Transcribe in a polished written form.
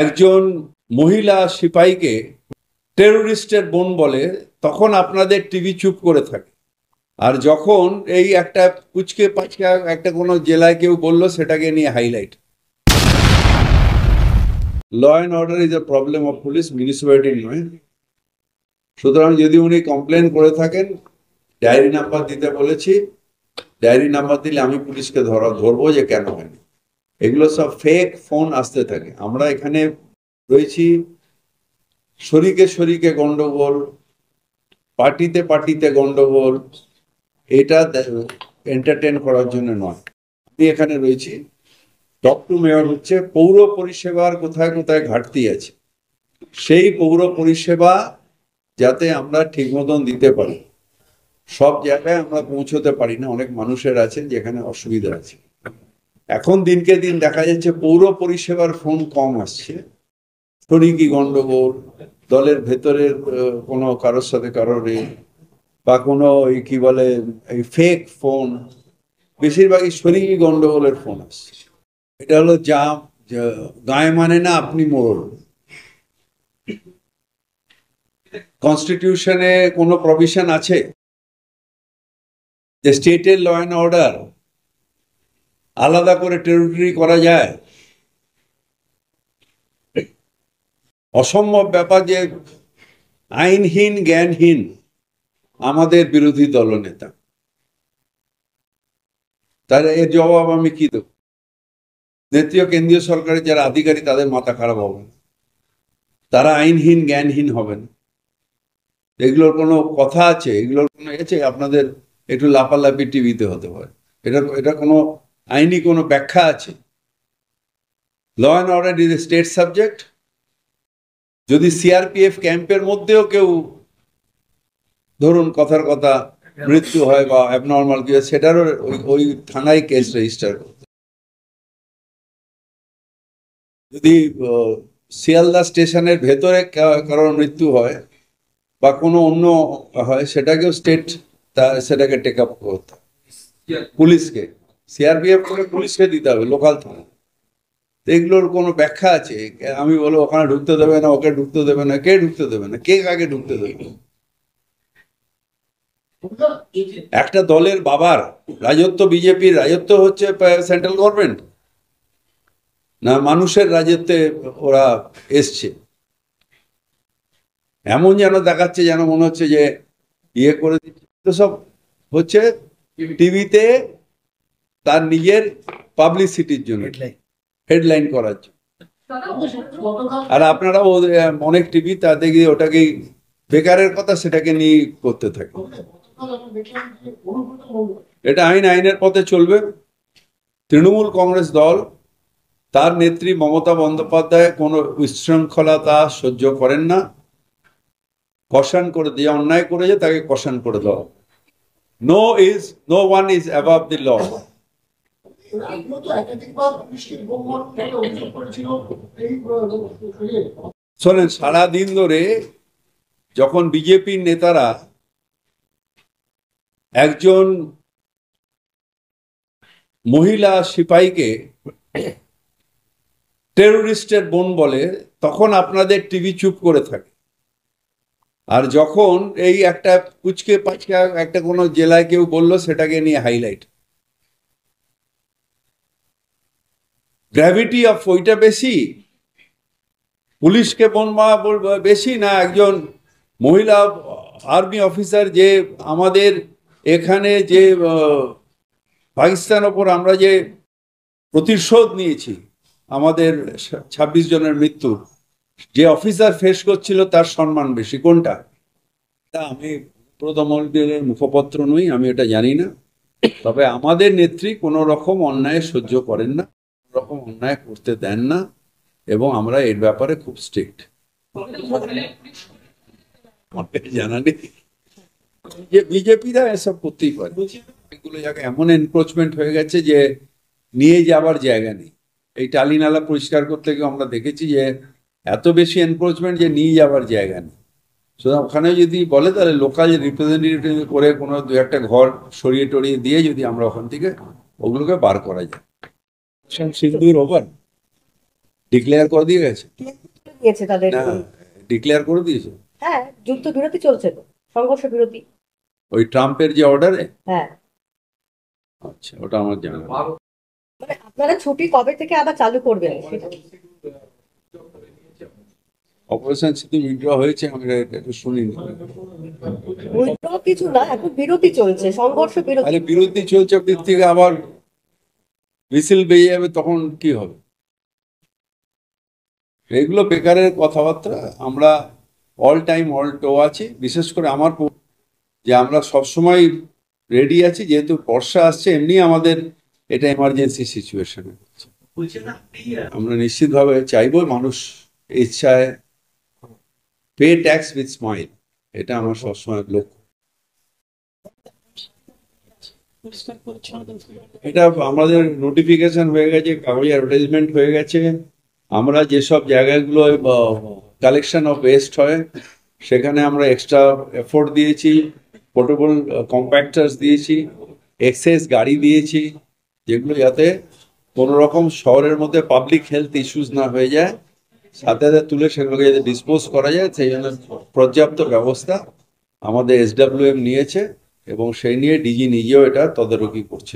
একজন মহিলা সিপাহীকে টেরোরিস্টের বোন বলে, তখন আপনাদের টিভি চুপ করে থাকে। আর যখন এই একটা কুচকে পাচকা একটা কোনো জেলায় কেউ বলল, সেটাকে নিয়ে highlight. Law and order is a problem of police, municipality নয়। সুতরাং যদি উনি কমপ্লেন করে থাকেন, ডায়েরি নাম্বার দিতে বলেছি, ডায়েরি নাম্বার দিলে আমি পুলিশকে ধরবো যে কেন হয়নি। এগুলো সব ফেক ফোন আসতে থাকে। আমরা এখানে রয়েছি শরিকে শরিকে গন্ডগোল, পার্টিতে পার্টিতে গন্ডগোল, এটা এন্টারটেন করার জন্য নয়। আমি এখানে রয়েছি, টপ টু মেয়র হচ্ছে পৌর পরিষেবার কোথায় কোথায় ঘাটতি আছে, সেই পৌর পরিষেবা যাতে আমরা ঠিক মতন দিতে পারি। সব জায়গায় আমরা পৌঁছতে পারি না, অনেক মানুষের আছে যেখানে অসুবিধা আছে। এখন দিনকে দিন দেখা যাচ্ছে পৌর পরিষেবার ফোন কম আসছে। শরিকি গন্ডগোল, দলের ভেতরের কোনো কারোর সাথে কারোর বা কোনো কি বলে এই ফেক ফোন, বেশিরভাগই শরিকি গন্ডগোলের ফোন আসছে। এটা হলো যা গায়ে মানে না আপনি মোড়ল। কনস্টিটিউশনে কোনো প্রভিশন আছে যে স্টেটের ল অ্যান্ড অর্ডার আলাদা করে টেরিটরি করা যায়? অসম্ভব ব্যাপার যে আইনহীন জ্ঞানহীন আমাদের বিরোধী দলনেতা। তাহলে এর জবাব আমি কি দেব? নেত্রীয় কেন্দ্রীয় সরকারের যারা আধিকারিক তাদের মাথা খারাপ হবে না? তারা আইনহীন জ্ঞানহীন হবেন? এগুলোর কোনো কথা আছে? এগুলোর কোনো আছে? আপনাদের একটু লাফালাফি টিভিতে হতে পারে, এটা কোনো আইনি কোনো ব্যাখ্যা আছে? Law and order is a state subject. যদি সিআরপিএফ ক্যাম্পের মধ্যেও কেউ ধরুন কথার কথা মৃত্যু হয় বা অ্যাবনর্মাল কিছু, সেটারও ওই থানায় কেস রেজিস্টার করতে। যদি শিয়ালদা স্টেশনের ভেতরে কারোর মৃত্যু হয় বা কোনো অন্য হয়, সেটাকেও স্টেট সেটাকে টেক আপ করতে পুলিশকে, সিআরপিএফ করে পুলিশকে দিতে হবে, লোকাল থানা। এগুলোর কোনো ব্যাখ্যা আছে? আমি বলবো ওখানে ঢুকতে দেবে না, ওকে ঢুকতে দেবে না, কে ঢুকতে দেবে না? কে কাকে ঢুকতে দেবে? একটা দলের বাবার রাজত্ব, বিজেপির রাজত্ব হচ্ছে সেন্ট্রাল গভর্নমেন্ট, না মানুষের রাজত্বে ওরা এসছে? এমন যেন দেখাচ্ছে, যেন মনে হচ্ছে যে ইয়ে করে দিচ্ছে। তো সব হচ্ছে টিভিতে তার নিজের পাবলিসিটির জন্য, হেডলাইন করার জন্য। আর আপনারা অনেক টিভি তা দেখি ওটাকেই বেকারের কথা, সেটাকে নিয়ে করতে থাকে। এটা আইনের পথে চলবে। তৃণমূল কংগ্রেস দল, তার নেত্রী মমতা বন্দ্যোপাধ্যায় কোনো উচ্ছৃঙ্খলতা সহ্য করেন না। কশান করে দিয়ে, অন্যায় করেছে তাকে কশান করে দাও। No one is above the law. শোনেন, সারাদিন ধরে যখন বিজেপির নেতারা একজন মহিলা সিপাহীকে টেরোরিস্টের বোন বলে, তখন আপনাদের টিভি চুপ করে থাকে। আর যখন এই একটা কুচকে পাচকা একটা কোনো জেলায় কেউ বলল, সেটাকে নিয়ে হাইলাইট। গ্র্যাভিটি অফ ওইটা বেশি, পুলিশকে বোন বেশি, না একজন মহিলা আর্মি অফিসার যে আমাদের এখানে যে পাকিস্তান ওপর আমরা যে প্রতিশোধ নিয়েছি, আমাদের 26 জনের মৃত্যু, যে অফিসার ফেস করছিল, তার সম্মান বেশি? কোনটা? আমি প্রধানমন্ত্রীর মুখপত্র নই, আমি এটা জানি না। তবে আমাদের নেত্রী কোনো রকম অন্যায় সহ্য করেন না, কোনো রকম অন্যায় করতে দেন না, এবং আমরা এর ব্যাপারে খুব স্ট্রিক্ট। জানা নেই যে বিজেপিরা এসব করতেই পারে। এগুলো জায়গায় এমন এনক্রোচমেন্ট হয়ে গেছে যে নিয়ে যাবার জায়গা নেই। এই টালি নালা পরিষ্কার করতে গিয়ে আমরা দেখেছি যে এত বেশি এনক্রোচমেন্ট যে নিয়ে যাবার জায়গা নেই। সুতরাং ওখানে যদি বলে, তাহলে লোকাল রিপ্রেজেন্টেটিভ করে কোনো দু একটা ঘর সরিয়ে টরিয়ে দিয়ে যদি আমরা ওখান থেকে ওগুলোকে বার করা যায়। সিন্দুর ওভার। ডিক্লেয়ার করে দিয়ে গেছে? দিয়েছে তাদের। না, ডিক্লেয়ার করে দিয়েছে। হ্যাঁ, যুদ্ধবিরতি চলছে তো, সংঘর্ষ বিরতি। ওই ট্রাম্পের যে অর্ডারে? হ্যাঁ, আচ্ছা, ওটা আমার জানা নেই। মানে আপনারা ছুটি কবে থেকে আবার চালু করবেন সেটা? অপারেশন সিঁদুর উইথড্র হয়েছে, আমি এটা শুনিনি। উইথড্র কিছু না, এখন বিরতি চলছে, সংঘর্ষ বিরতি। আরে বিরতি চলছে, দিক থেকে আবার মিছিল বেরিয়ে যাবে, তখন কি হবে? এগুলো বেকারের কথাবার্তা। আমরা অল টাইম অল টো আছি, বিশেষ করে আমার যে আমরা সবসময় রেডি আছি, যেহেতু বর্ষা আসছে, এমনি আমাদের এটা এমার্জেন্সি সিচুয়েশন। আমরা নিশ্চিতভাবে চাইবো মানুষ ইচ্ছায় পে ট্যাক্স উইথ স্মাইল, এটা আমার সবসময় লক্ষ্য। এটা আমাদের নোটিফিকেশন হয়ে গেছে, কাগজে অ্যাডভার্টাইজমেন্ট হয়ে গেছে। আমরা যেসব জায়গাগুলো কালেকশন অফ ওয়েস্ট হয়, সেখানে আমরা এক্সট্রা এফোর্ট দিয়েছি, পোর্টেবল কম্প্যাক্টার্স দিয়েছি, এক্সেস গাড়ি দিয়েছি, যেগুলো যাতে কোনো রকম শহরের মধ্যে পাবলিক হেলথ ইস্যুস না হয়ে যায়, সাথে সাথে তুলে সেগুলোকে যাতে ডিসপোজ করা যায়, সেই জন্য পর্যাপ্ত ব্যবস্থা আমাদের SWM নিয়েছে, এবং সেই নিয়ে ডিজি নিজেও এটা তদারকি করছে।